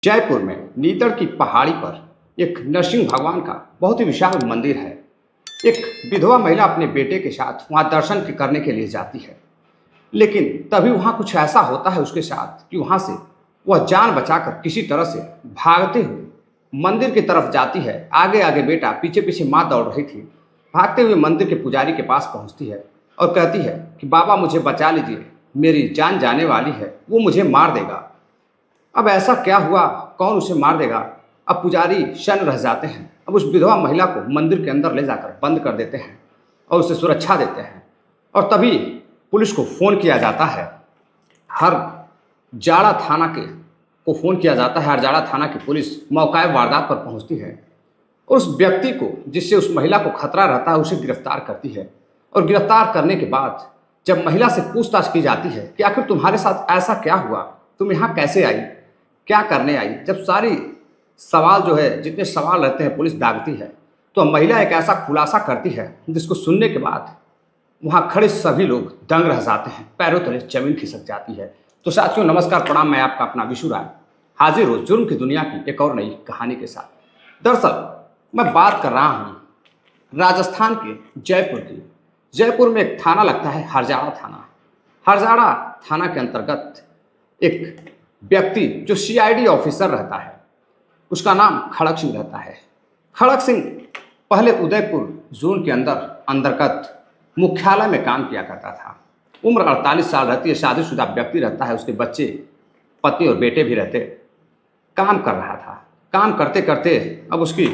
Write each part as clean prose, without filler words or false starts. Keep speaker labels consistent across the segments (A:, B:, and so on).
A: जयपुर में नीतड़ की पहाड़ी पर एक नरसिंह भगवान का बहुत ही विशाल मंदिर है। एक विधवा महिला अपने बेटे के साथ वहां दर्शन करने के लिए जाती है, लेकिन तभी वहां कुछ ऐसा होता है उसके साथ कि वहां से वह जान बचाकर किसी तरह से भागते हुए मंदिर की तरफ जाती है। आगे आगे बेटा, पीछे पीछे माँ दौड़ रही थी। भागते हुए मंदिर के पुजारी के पास पहुंचती है और कहती है कि बाबा मुझे बचा लीजिए, मेरी जान जाने वाली है, वो मुझे मार देगा। अब ऐसा क्या हुआ, कौन उसे मार देगा? अब पुजारी शन्न रह जाते हैं। अब उस विधवा महिला को मंदिर के अंदर ले जाकर बंद कर देते हैं और उसे सुरक्षा देते हैं। और तभी पुलिस को फ़ोन किया जाता है। हर जाड़ा थाना को फ़ोन किया जाता है। हर जाड़ा थाना की पुलिस मौका वारदात पर पहुंचती है और उस व्यक्ति को, जिससे उस महिला को खतरा रहता है, उसे गिरफ्तार करती है। और गिरफ्तार करने के बाद जब महिला से पूछताछ की जाती है कि आखिर तुम्हारे साथ ऐसा क्या हुआ, तुम यहाँ कैसे आई, क्या करने आई, जब सारी सवाल जो है, जितने सवाल रहते हैं, पुलिस दागती है, तो महिला एक ऐसा खुलासा करती है जिसको सुनने के बाद वहाँ खड़े सभी लोग दंग रह जाते हैं, पैरों तले जमीन खिसक जाती है। तो साथियों, नमस्कार, प्रणाम। मैं आपका अपना विशु राय हाजिर हूँ जुर्म की दुनिया की एक और नई कहानी के साथ। दरअसल मैं बात कर रहा हूँ राजस्थान के जयपुर की। जयपुर में एक थाना लगता है, हरजाड़ा थाना। हरजाड़ा थाना के अंतर्गत एक व्यक्ति जो सीआईडी ऑफिसर रहता है, उसका नाम खड़क सिंह रहता है। खड़क सिंह पहले उदयपुर जोन के अंतर्गत मुख्यालय में काम किया करता था। उम्र 48 साल रहती है, शादीशुदा व्यक्ति रहता है, उसके बच्चे, पत्नी और बेटे भी रहते। काम कर रहा था। काम करते करते अब उसकी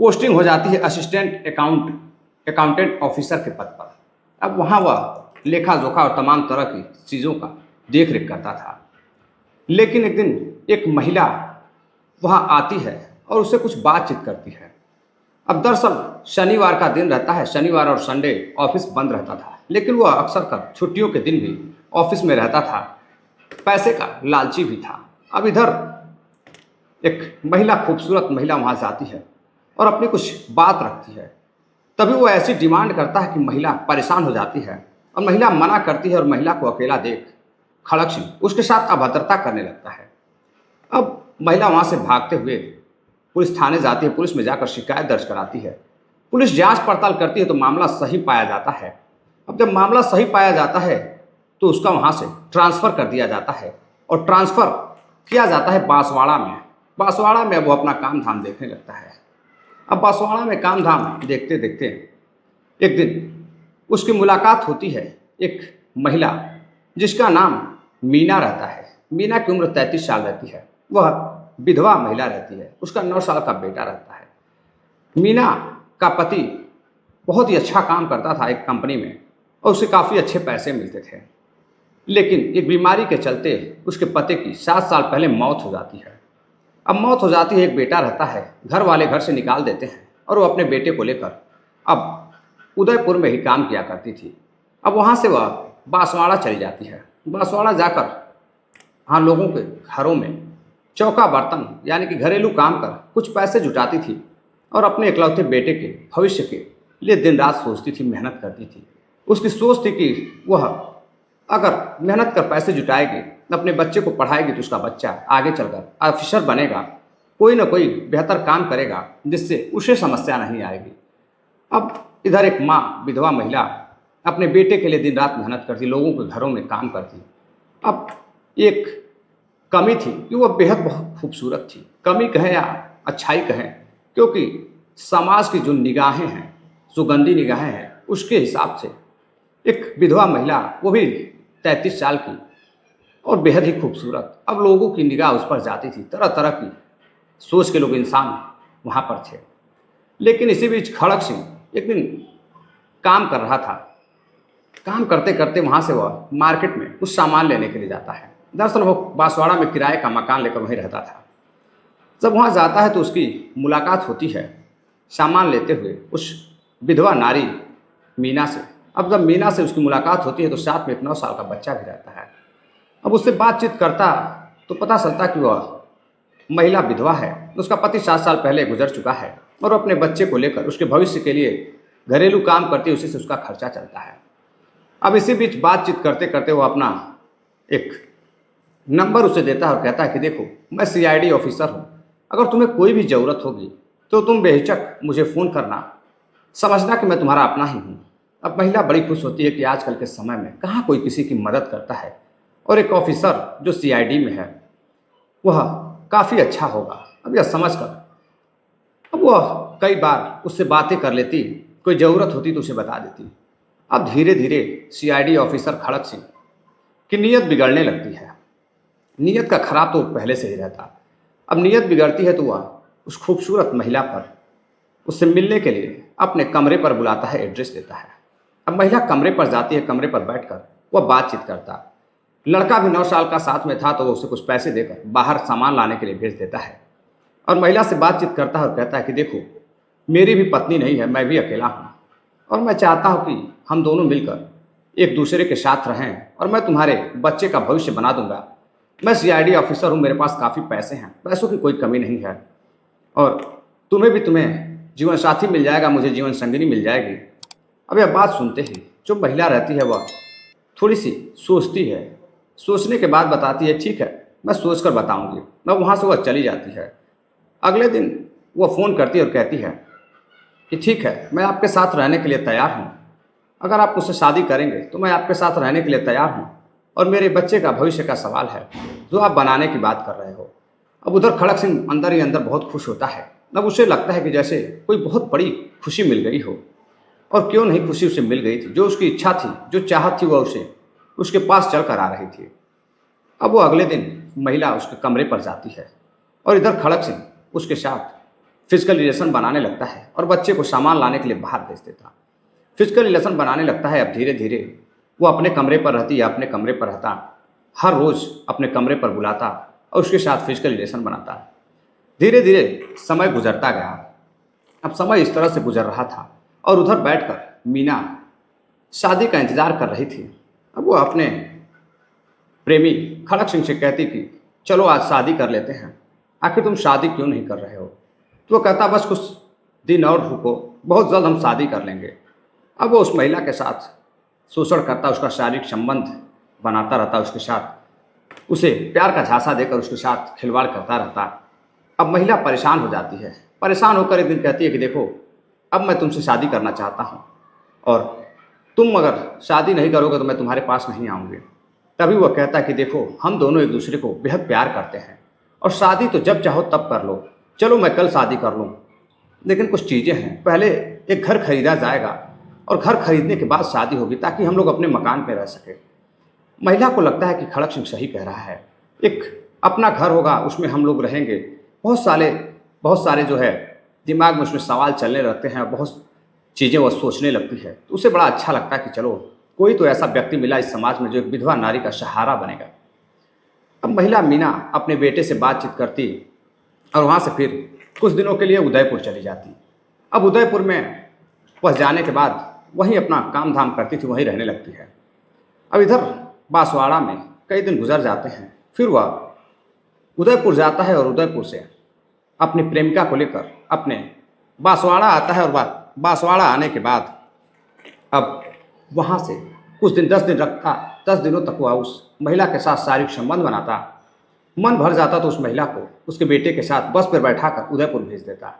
A: पोस्टिंग हो जाती है असिस्टेंट अकाउंटेंट ऑफिसर के पद पर। अब वहाँ वह लेखा जोखा और तमाम तरह की चीज़ों का देख रेख करता था। लेकिन एक दिन एक महिला वहाँ आती है और उससे कुछ बातचीत करती है। अब दरअसल शनिवार का दिन रहता है, शनिवार और संडे ऑफिस बंद रहता था, लेकिन वह अक्सर कर छुट्टियों के दिन भी ऑफिस में रहता था। पैसे का लालची भी था। अब इधर एक महिला, खूबसूरत महिला वहाँ जाती है और अपनी कुछ बात रखती है। तभी वो ऐसी डिमांड करता है कि महिला परेशान हो जाती है और महिला मना करती है और महिला को अकेला देख खड़क सिंह उसके साथ अभद्रता करने लगता है। अब महिला वहाँ से भागते हुए पुलिस थाने जाती है। पुलिस में जाकर शिकायत दर्ज कराती है। पुलिस जांच पड़ताल करती है तो मामला सही पाया जाता है। अब जब मामला सही पाया जाता है तो उसका वहाँ से ट्रांसफ़र कर दिया जाता है और ट्रांसफ़र किया जाता है बांसवाड़ा में। बांसवाड़ा में वो अपना काम धाम देखने लगता है। अब बांसवाड़ा में काम धाम देखते देखते एक दिन उसकी मुलाकात होती है एक महिला जिसका नाम मीना रहता है। मीना की उम्र 33 साल रहती है। वह विधवा महिला रहती है। उसका 9 साल का बेटा रहता है। मीना का पति बहुत ही अच्छा काम करता था एक कंपनी में और उसे काफ़ी अच्छे पैसे मिलते थे, लेकिन एक बीमारी के चलते उसके पति की 7 साल पहले मौत हो जाती है। अब मौत हो जाती है, एक बेटा रहता है। घर वाले घर से निकाल देते हैं और वो अपने बेटे को लेकर अब उदयपुर में ही काम किया करती थी। अब वहाँ से वह बांसवाड़ा चली जाती है। बांसवाड़ा जाकर हाँ लोगों के घरों में चौका बर्तन यानी कि घरेलू काम कर कुछ पैसे जुटाती थी और अपने इकलौते बेटे के भविष्य के लिए दिन रात सोचती थी, मेहनत करती थी। उसकी सोच थी कि वह अगर मेहनत कर पैसे जुटाएगी, अपने बच्चे को पढ़ाएगी, तो उसका बच्चा आगे चलकर ऑफिसर बनेगा, कोई ना कोई बेहतर काम करेगा जिससे उसे समस्या नहीं आएगी। अब इधर एक माँ, विधवा महिला, अपने बेटे के लिए दिन रात मेहनत करती, लोगों के घरों में काम करती। अब एक कमी थी कि वह बेहद बहुत खूबसूरत थी। कमी कहें या अच्छाई कहें, क्योंकि समाज की जो निगाहें हैं, जो गंदी निगाहें हैं, उसके हिसाब से एक विधवा महिला, वो भी 33 साल की और बेहद ही खूबसूरत, अब लोगों की निगाह उस पर जाती थी। तरह तरह की सोच के लोग, इंसान वहाँ पर थे। लेकिन इसी बीच खड़क सिंह एक दिन काम कर रहा था। काम करते करते वहाँ से वह मार्केट में कुछ सामान लेने के लिए जाता है। दरअसल वो बांसवाड़ा में किराए का मकान लेकर वहीं रहता था। जब वहाँ जाता है तो उसकी मुलाकात होती है सामान लेते हुए उस विधवा नारी मीना से। अब जब मीना से उसकी मुलाकात होती है तो साथ में एक 9 साल का बच्चा भी रहता है। अब उससे बातचीत करता तो पता चलता कि वह महिला विधवा है। उसका पति 7 साल पहले गुजर चुका है और अपने बच्चे को लेकर उसके भविष्य के लिए घरेलू काम करती है, उसी से उसका खर्चा चलता है। अब इसी बीच बातचीत करते करते वो अपना एक नंबर उसे देता है और कहता है कि देखो, मैं सीआईडी ऑफिसर हूँ, अगर तुम्हें कोई भी ज़रूरत होगी तो तुम बेहिचक मुझे फ़ोन करना, समझना कि मैं तुम्हारा अपना ही हूँ। अब महिला बड़ी खुश होती है कि आजकल के समय में कहाँ कोई किसी की मदद करता है, और एक ऑफिसर जो सीआईडी में है वह काफ़ी अच्छा होगा। अब यह समझ कर अब वह कई बार उससे बातें कर लेती, कोई ज़रूरत होती तो उसे बता देती। अब धीरे धीरे सीआईडी ऑफिसर खड़क सिंह की नीयत बिगड़ने लगती है। नीयत का खराब तो पहले से ही रहता, अब नीयत बिगड़ती है तो वह उस खूबसूरत महिला पर उससे मिलने के लिए अपने कमरे पर बुलाता है, एड्रेस देता है। अब महिला कमरे पर जाती है, कमरे पर बैठकर वह बातचीत करता। लड़का भी 9 साल का साथ में था तो वो उसे कुछ पैसे देकर बाहर सामान लाने के लिए भेज देता है, और महिला से बातचीत करता है और कहता है कि देखो, मेरी भी पत्नी नहीं है, मैं भी अकेला हूँ, और मैं चाहता हूँ कि हम दोनों मिलकर एक दूसरे के साथ रहें, और मैं तुम्हारे बच्चे का भविष्य बना दूंगा। मैं सीआईडी ऑफिसर हूँ, मेरे पास काफ़ी पैसे हैं, पैसों की कोई कमी नहीं है, और तुम्हें जीवन साथी मिल जाएगा, मुझे जीवन संगिनी मिल जाएगी। अब यह बात सुनते ही जो महिला रहती है वह थोड़ी सी सोचती है, सोचने के बाद बताती है ठीक है, मैं सोच कर बताऊँगी। मैं वहाँ से वह चली जाती है। अगले दिन वह फ़ोन करती है और कहती है कि ठीक है, मैं आपके साथ रहने के लिए तैयार हूँ, अगर आप मुझसे शादी करेंगे तो मैं आपके साथ रहने के लिए तैयार हूँ, और मेरे बच्चे का भविष्य का सवाल है जो आप बनाने की बात कर रहे हो। अब उधर खड़क सिंह अंदर ही अंदर बहुत खुश होता है। अब उसे लगता है कि जैसे कोई बहुत बड़ी खुशी मिल गई हो, और क्यों नहीं खुशी उसे मिल गई थी, जो उसकी इच्छा थी, जो चाहत थी, वह उसे उसके पास चल कर आ रही थी। अब वो अगले दिन महिला उसके कमरे पर जाती है, और इधर खड़क सिंह उसके साथ फिजिकल रिलेशन बनाने लगता है, और बच्चे को सामान लाने के लिए बाहर भेज देता। फिजिकल रिलेशन बनाने लगता है। अब धीरे धीरे वो अपने कमरे पर रहती है, अपने कमरे पर रहता, हर रोज़ अपने कमरे पर बुलाता और उसके साथ फिजिकल रिलेशन बनाता। धीरे धीरे समय गुजरता गया। अब समय इस तरह से गुजर रहा था, और उधर बैठकर मीना शादी का इंतज़ार कर रही थी। अब वो अपने प्रेमी खड़क सिंह से कहती कि चलो आज शादी कर लेते हैं, आखिर तुम शादी क्यों नहीं कर रहे हो। तो वो कहता बस कुछ दिन और रुको, बहुत जल्द हम शादी कर लेंगे। अब वो उस महिला के साथ शोषण करता, उसका शारीरिक संबंध बनाता रहता, उसके साथ उसे प्यार का झांसा देकर उसके साथ खिलवाड़ करता रहता। अब महिला परेशान हो जाती है। परेशान होकर एक दिन कहती है कि देखो, अब मैं तुमसे शादी करना चाहता हूँ, और तुम अगर शादी नहीं करोगे तो मैं तुम्हारे पास नहीं आऊँगी। तभी वह कहता है कि देखो, हम दोनों एक दूसरे को बेहद प्यार करते हैं, और शादी तो जब चाहो तब कर लो, चलो मैं कल शादी कर लूँ, लेकिन कुछ चीज़ें हैं, पहले एक घर खरीदा जाएगा, और घर खरीदने के बाद शादी होगी, ताकि हम लोग अपने मकान पर रह सकें। महिला को लगता है कि खड़क सिंह सही कह रहा है, एक अपना घर होगा, उसमें हम लोग रहेंगे। बहुत सारे जो है दिमाग में उसमें सवाल चलने लगते हैं, और बहुत चीज़ें वह सोचने लगती है। तो उसे बड़ा अच्छा लगता है कि चलो, कोई तो ऐसा व्यक्ति मिला इस समाज में जो एक विधवा नारी का सहारा बनेगा। अब महिला मीना अपने बेटे से बातचीत करती, और वहाँ से फिर कुछ दिनों के लिए उदयपुर चली जाती। अब उदयपुर में वह जाने के बाद वहीं अपना काम धाम करती थी, वहीं रहने लगती है। अब इधर बांसवाड़ा में कई दिन गुजर जाते हैं, फिर वह उदयपुर जाता है, और उदयपुर से अपनी प्रेमिका को लेकर अपने बांसवाड़ा आता है। और बांसवाड़ा आने के बाद अब वहाँ से कुछ दिन 10 दिन रखता, 10 दिनों तक वह उस महिला के साथ शारीरिक संबंध बनाता। मन भर जाता तो उस महिला को उसके बेटे के साथ बस पर बैठाकर उदयपुर भेज देता।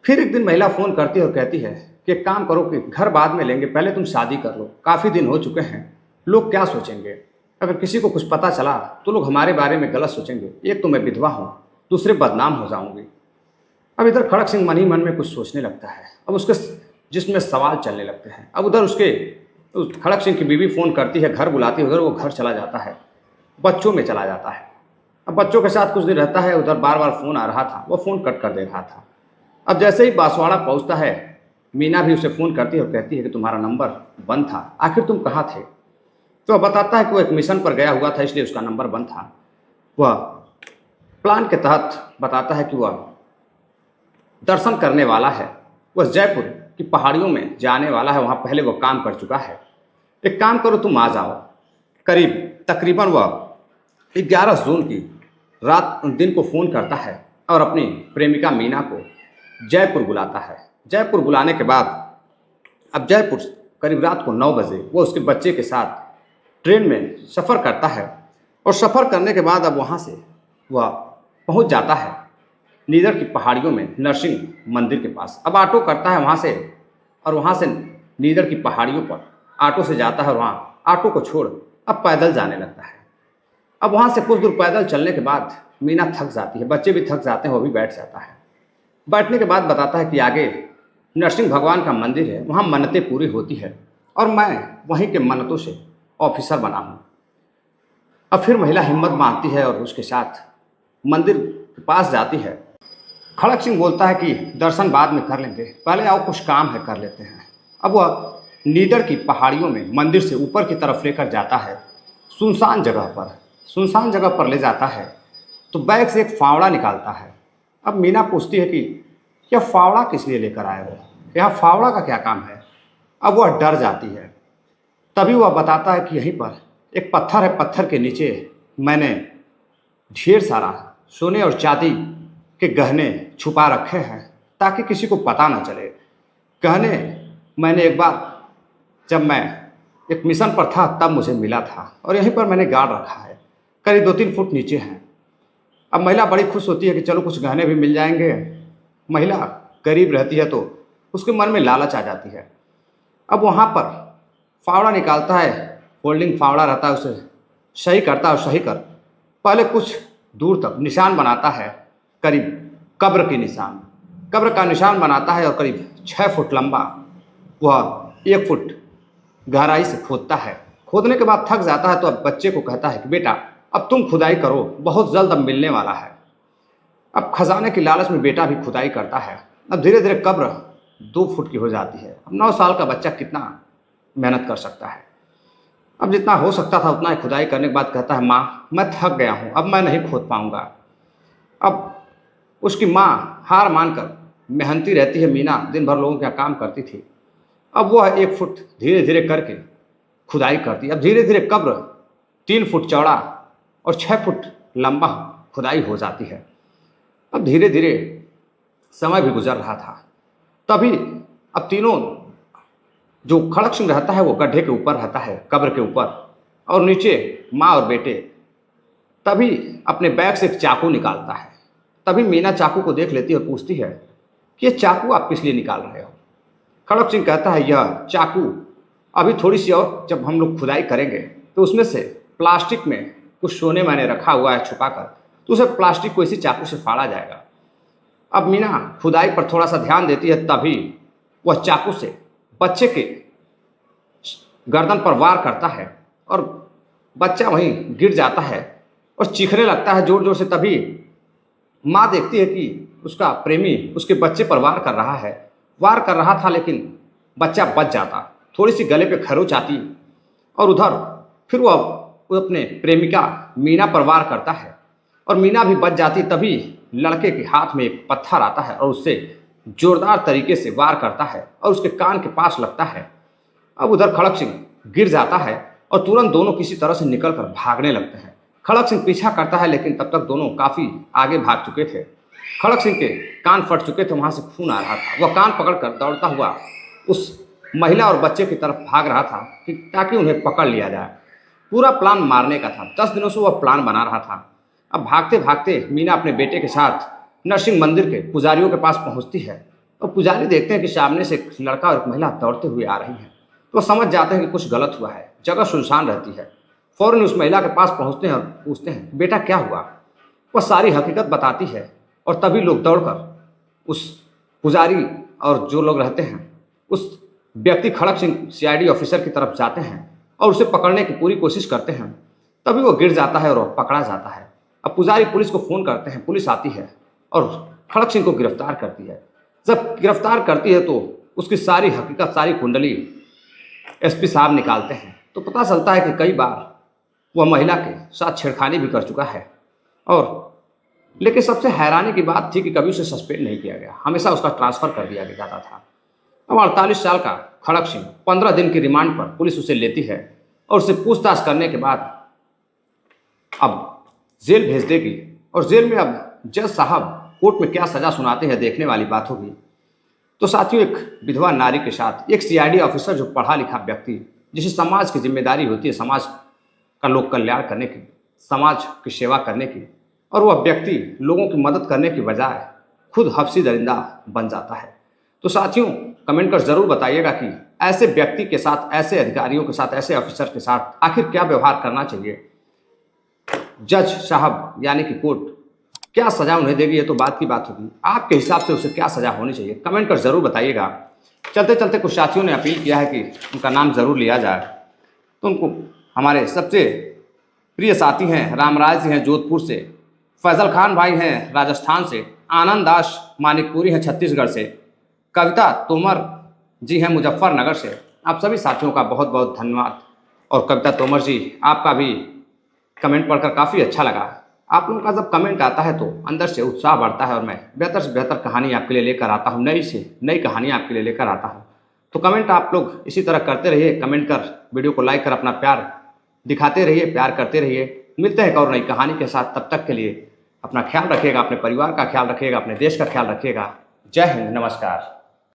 A: फिर एक दिन महिला फ़ोन करती है और कहती है कि एक काम करो कि घर बाद में लेंगे, पहले तुम शादी कर लो, काफ़ी दिन हो चुके हैं, लोग क्या सोचेंगे, अगर किसी को कुछ पता चला तो लोग हमारे बारे में गलत सोचेंगे, एक तो मैं विधवा हूँ, दूसरे बदनाम हो जाऊँगी। अब इधर खड़क सिंह मन ही मन में कुछ सोचने लगता है, अब उसके जिसमें सवाल चलने लगते हैं। अब उधर उस खड़क सिंह की बीवी फ़ोन करती है, घर बुलाती है, उधर वो घर चला जाता है, बच्चों में चला जाता है। अब बच्चों के साथ कुछ दिन रहता है, उधर बार बार फ़ोन आ रहा था, वो फ़ोन कट कर दे रहा था। अब जैसे ही बांसवाड़ा पहुँचता है, मीना भी उसे फ़ोन करती है और कहती है कि तुम्हारा नंबर बंद था, आखिर तुम कहाँ थे। तो वह बताता है कि वो एक मिशन पर गया हुआ था, इसलिए उसका नंबर बंद था। वह प्लान के तहत बताता है कि वह दर्शन करने वाला है, वह जयपुर की पहाड़ियों में जाने वाला है, वहाँ पहले वह काम कर चुका है। एक काम करो, तुम आ जाओ। तकरीबन वह 11 जून की रात दिन को फ़ोन करता है, और अपनी प्रेमिका मीना को जयपुर बुलाता है। जयपुर बुलाने के बाद अब करीब रात को 9 बजे वो उसके बच्चे के साथ ट्रेन में सफ़र करता है, और सफ़र करने के बाद अब वहाँ से वह पहुँच जाता है नीदर की पहाड़ियों में नरसिंह मंदिर के पास। अब ऑटो करता है वहाँ से, और वहाँ से नीदर की पहाड़ियों पर ऑटो से जाता है और वहाँ ऑटो को छोड़ अब पैदल जाने लगता है। अब वहाँ से कुछ दूर पैदल चलने के बाद मीना थक जाती है, बच्चे भी थक जाते हैं, वो भी बैठ जाता है। बैठने के बाद बताता है कि आगे नरसिंह भगवान का मंदिर है, वहाँ मन्नतें पूरी होती है और मैं वहीं के मन्नतों से ऑफिसर बना हूँ। अब फिर महिला हिम्मत बांधती है और उसके साथ मंदिर के पास जाती है। खड़क सिंह बोलता है कि दर्शन बाद में कर लेंगे, पहले आओ कुछ काम है कर लेते हैं। अब वह नीदर की पहाड़ियों में मंदिर से ऊपर की तरफ लेकर जाता है, सुनसान जगह पर ले जाता है तो बैग से एक फावड़ा निकालता है। अब मीना पूछती है कि यह फावड़ा किस लिए लेकर आए हो, यहाँ फावड़ा का क्या काम है। अब वह डर जाती है। तभी वह बताता है कि यहीं पर एक पत्थर है, पत्थर के नीचे मैंने ढेर सारा सोने और चांदी के गहने छुपा रखे हैं ताकि किसी को पता न चले। गहने मैंने एक बार जब मैं एक मिशन पर था तब मुझे मिला था और यहीं पर मैंने गाड़ रखा है, करीब 2-3 फुट नीचे हैं। अब महिला बड़ी खुश होती है कि चलो कुछ गहने भी मिल जाएंगे। महिला गरीब रहती है तो उसके मन में लालच आ जाती है। अब वहाँ पर फावड़ा निकालता है, फोल्डिंग फावड़ा रहता है, उसे सही करता है और सही कर पहले कुछ दूर तक निशान बनाता है, करीब कब्र के निशान, कब्र का निशान बनाता है और करीब 6 फुट लंबा वह 1 फुट गहराई से खोदता है। खोदने के बाद थक जाता है तो अब बच्चे को कहता है कि बेटा अब तुम खुदाई करो, बहुत जल्द अब मिलने वाला है। अब खजाने की लालच में बेटा भी खुदाई करता है। अब धीरे धीरे कब्र 2 फुट की हो जाती है। अब 9 साल का बच्चा कितना मेहनत कर सकता है। अब जितना हो सकता था उतना ही खुदाई करने के बाद कहता है माँ मैं थक गया हूँ, अब मैं नहीं खोद पाऊँगा। अब उसकी माँ हार मानकर मेहनती रहती है। मीना दिन भर लोगों का काम करती थी। अब वह 1 फुट धीरे धीरे करके खुदाई करती। अब धीरे धीरे कब्र 3 फुट चौड़ा और 6 फुट लंबा खुदाई हो जाती है। अब धीरे धीरे समय भी गुजर रहा था। तभी अब तीनों, जो खड़क सिंह रहता है वो गड्ढे के ऊपर रहता है, कब्र के ऊपर, और नीचे माँ और बेटे। तभी अपने बैग से एक चाकू निकालता है। तभी मीना चाकू को देख लेती है और पूछती है कि ये चाकू आप किस लिए निकाल रहे हो। खड़क सिंह कहता है यह चाकू अभी थोड़ी सी और जब हम लोग खुदाई करेंगे तो उसमें से प्लास्टिक में कुछ सोने मैंने रखा हुआ है छुपा कर, तो उसे प्लास्टिक को इसी चाकू से फाड़ा जाएगा। अब मीना खुदाई पर थोड़ा सा ध्यान देती है, तभी वह चाकू से बच्चे के गर्दन पर वार करता है और बच्चा वहीं गिर जाता है और चीखने लगता है जोर जोर से। तभी माँ देखती है कि उसका प्रेमी उसके बच्चे पर वार कर रहा था लेकिन बच्चा बच जाता, थोड़ी सी गले पे खरोच आती और उधर फिर वो अपने प्रेमिका मीना पर वार करता है और मीना भी बच जाती। तभी लड़के के हाथ में एक पत्थर आता है और उससे जोरदार तरीके से वार करता है और उसके कान के पास लगता है। अब उधर खड़क सिंह गिर जाता है और तुरंत दोनों किसी तरह से निकलकर भागने लगते हैं। खड़क सिंह पीछा करता है लेकिन तब तक दोनों काफ़ी आगे भाग चुके थे। खड़क सिंह के कान फट चुके थे, वहाँ से खून आ रहा था। वह कान पकड़कर दौड़ता हुआ उस महिला और बच्चे की तरफ भाग रहा था कि ताकि उन्हें पकड़ लिया जाए। पूरा प्लान मारने का था, 10 दिनों से वह प्लान बना रहा था। अब भागते भागते मीना अपने बेटे के साथ नरसिंह मंदिर के पुजारियों के पास पहुंचती है और पुजारी देखते हैं कि सामने से एक लड़का और एक महिला दौड़ते हुए आ रही हैं। तो वह समझ जाते हैं कि कुछ गलत हुआ है, जगह सुनसान रहती है। फौरन उस महिला के पास पहुंचते हैं और पूछते हैं बेटा क्या हुआ। वह सारी हकीकत बताती है और तभी लोग दौड़कर उस पुजारी और जो लोग रहते हैं उस व्यक्ति खड़क सिंह सीआईडी ऑफिसर की तरफ जाते हैं और उसे पकड़ने की पूरी कोशिश करते हैं। तभी वो गिर जाता है और वह पकड़ा जाता है। अब पुजारी पुलिस को फ़ोन करते हैं, पुलिस आती है और खड़क सिंह को गिरफ्तार करती है। जब गिरफ्तार करती है तो उसकी सारी हकीकत, सारी कुंडली एसपी साहब निकालते हैं तो पता चलता है कि कई बार वह महिला के साथ छेड़खानी भी कर चुका है। और लेकिन सबसे हैरानी की बात थी कि कभी उसे सस्पेंड नहीं किया गया, हमेशा उसका ट्रांसफ़र कर दिया जाता था। अब 48 साल का खड़क सिंह 15 दिन की रिमांड पर पुलिस उसे लेती है और उससे पूछताछ करने के बाद अब जेल भेज देगी। और जेल में अब जज साहब कोर्ट में क्या सज़ा सुनाते हैं देखने वाली बात होगी। तो साथियों, एक विधवा नारी के साथ एक सीआईडी ऑफिसर जो पढ़ा लिखा व्यक्ति, जिसे समाज की जिम्मेदारी होती है समाज का लोक कल्याण करने की, समाज की सेवा करने की, और वह व्यक्ति लोगों की मदद करने की बजाय खुद हफ्सी दरिंदा बन जाता है। तो साथियों, कमेंट कर ज़रूर बताइएगा कि ऐसे व्यक्ति के साथ, ऐसे अधिकारियों के साथ, ऐसे ऑफिसर के साथ आखिर क्या व्यवहार करना चाहिए। जज साहब यानी कि कोर्ट क्या सज़ा उन्हें देगी, ये तो बात की बात होगी। आपके हिसाब से उसे क्या सज़ा होनी चाहिए, कमेंट कर ज़रूर बताइएगा। चलते चलते कुछ साथियों ने अपील किया है कि उनका नाम ज़रूर लिया जाए, तो उनको हमारे सबसे प्रिय साथी हैं रामराज जी हैं जोधपुर से, फैज़ल खान भाई हैं राजस्थान से, आनंद दास मानिकपुरी हैं छत्तीसगढ़ से, कविता तोमर जी हैं मुजफ्फरनगर से। आप सभी साथियों का बहुत बहुत धन्यवाद। और कविता तोमर जी, आपका भी कमेंट पढ़कर काफ़ी अच्छा लगा। आप लोगों का जब कमेंट आता है तो अंदर से उत्साह बढ़ता है और मैं बेहतर से बेहतर कहानी आपके लिए लेकर आता हूँ, नई से नई कहानी आपके लिए लेकर आता हूँ। तो कमेंट आप लोग इसी तरह करते रहिए, कमेंट कर, वीडियो को लाइक कर अपना प्यार दिखाते रहिए, प्यार करते रहिए। मिलते हैं एक और नई कहानी के साथ, तब तक के लिए अपना ख्याल रखिएगा, अपने परिवार का ख्याल रखिएगा, अपने देश का ख्याल रखिएगा। जय हिंद, नमस्कार।